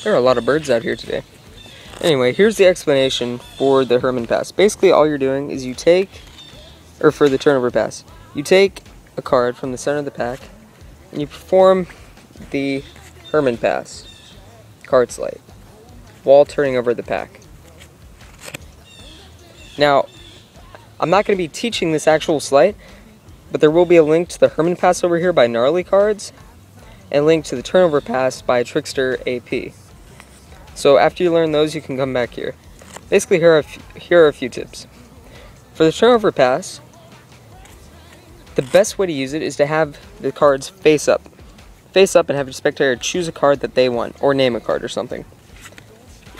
There are a lot of birds out here today. Anyway, here's the explanation for the Herman pass. Basically, all you're doing is you take, or for the turnover pass, you take a card from the center of the pack, and you perform the Herman pass, card sleight, while turning over the pack. Now, I'm not going to be teaching this actual sleight, but there will be a link to the Herman pass over here by Gnarly Cards, and a link to the turnover pass by Trickster AP. So after you learn those, you can come back here. Basically, here are a few tips. For the turnover pass, the best way to use it is to have the cards face up. Face up and have your spectator choose a card that they want, or name a card or something.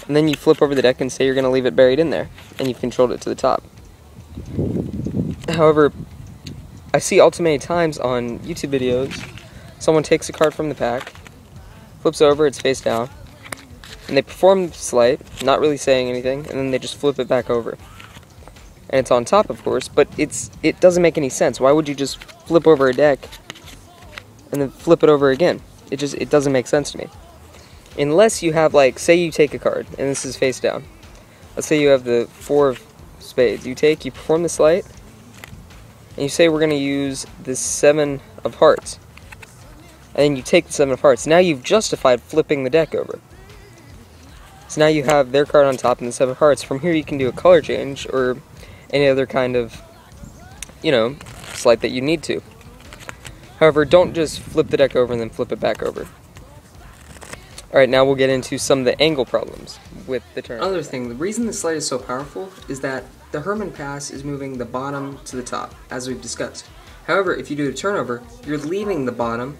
And then you flip over the deck and say you're going to leave it buried in there, and you've controlled it to the top. However, I see all too many times on YouTube videos, someone takes a card from the pack, flips over, it's face down, and they perform the sleight, not really saying anything, and then they just flip it back over. And it's on top, of course, but it doesn't make any sense. Why would you just flip over a deck and then flip it over again? It doesn't make sense to me. Unless you have, like, say you take a card, and this is face down. Let's say you have the 4 of spades. You perform the sleight, and you say we're going to use the 7 of hearts. And then you take the 7 of hearts. Now you've justified flipping the deck over. So now you have their card on top and the 7 of hearts. From here you can do a color change or any other kind of, sleight that you need to. However, don't just flip the deck over and then flip it back over. Alright, now we'll get into some of the angle problems with the turn. Another thing, the reason the sleight is so powerful is that the Herman pass is moving the bottom to the top, as we've discussed. However, if you do a turnover, you're leaving the bottom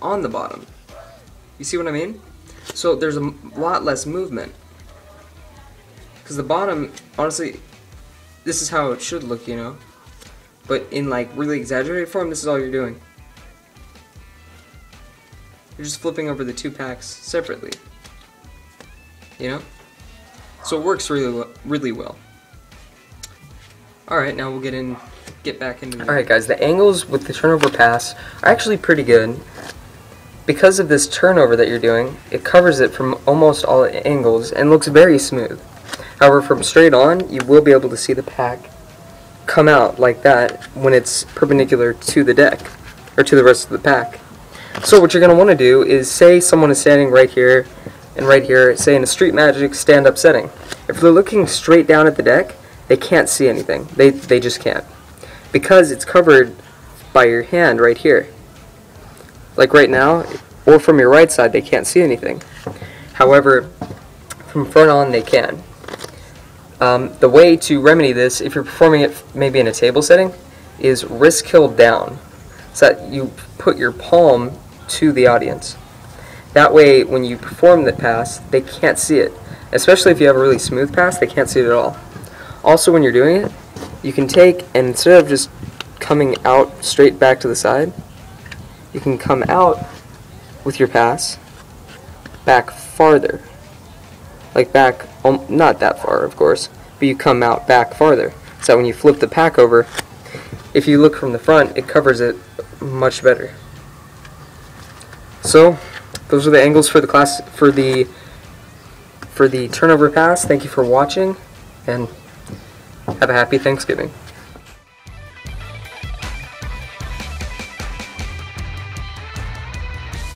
on the bottom. You see what I mean? So there's a lot less movement. Because the bottom, honestly, this is how it should look, But in like really exaggerated form, this is all you're doing. You're just flipping over the 2 packs separately. So it works really well. Alright, now we'll get back into it. Alright guys, the angles with the turnover pass are actually pretty good. Because of this turnover that you're doing, it covers it from almost all angles and looks very smooth. However, from straight on, you will be able to see the pack come out like that when it's perpendicular to the deck, or to the rest of the pack. So what you're going to want to do is, say someone is standing right here and right here, say in a Street Magic stand-up setting. If they're looking straight down at the deck, they can't see anything. They just can't. Because it's covered by your hand right here. Like right now, or from your right side, they can't see anything. However, from front on, they can. The way to remedy this, if you're performing it maybe in a table setting, is wrist kill down. So that you put your palm to the audience. That way, when you perform the pass, they can't see it. Especially if you have a really smooth pass, they can't see it at all. Also, when you're doing it, you can take, and instead of just coming out straight back to the side, you can come out with your pass back farther. Like back, not that far of course, but you come out back farther. So when you flip the pack over, if you look from the front, it covers it much better. So, those are the angles for the class, for the turnover pass. Thank you for watching, and have a happy Thanksgiving.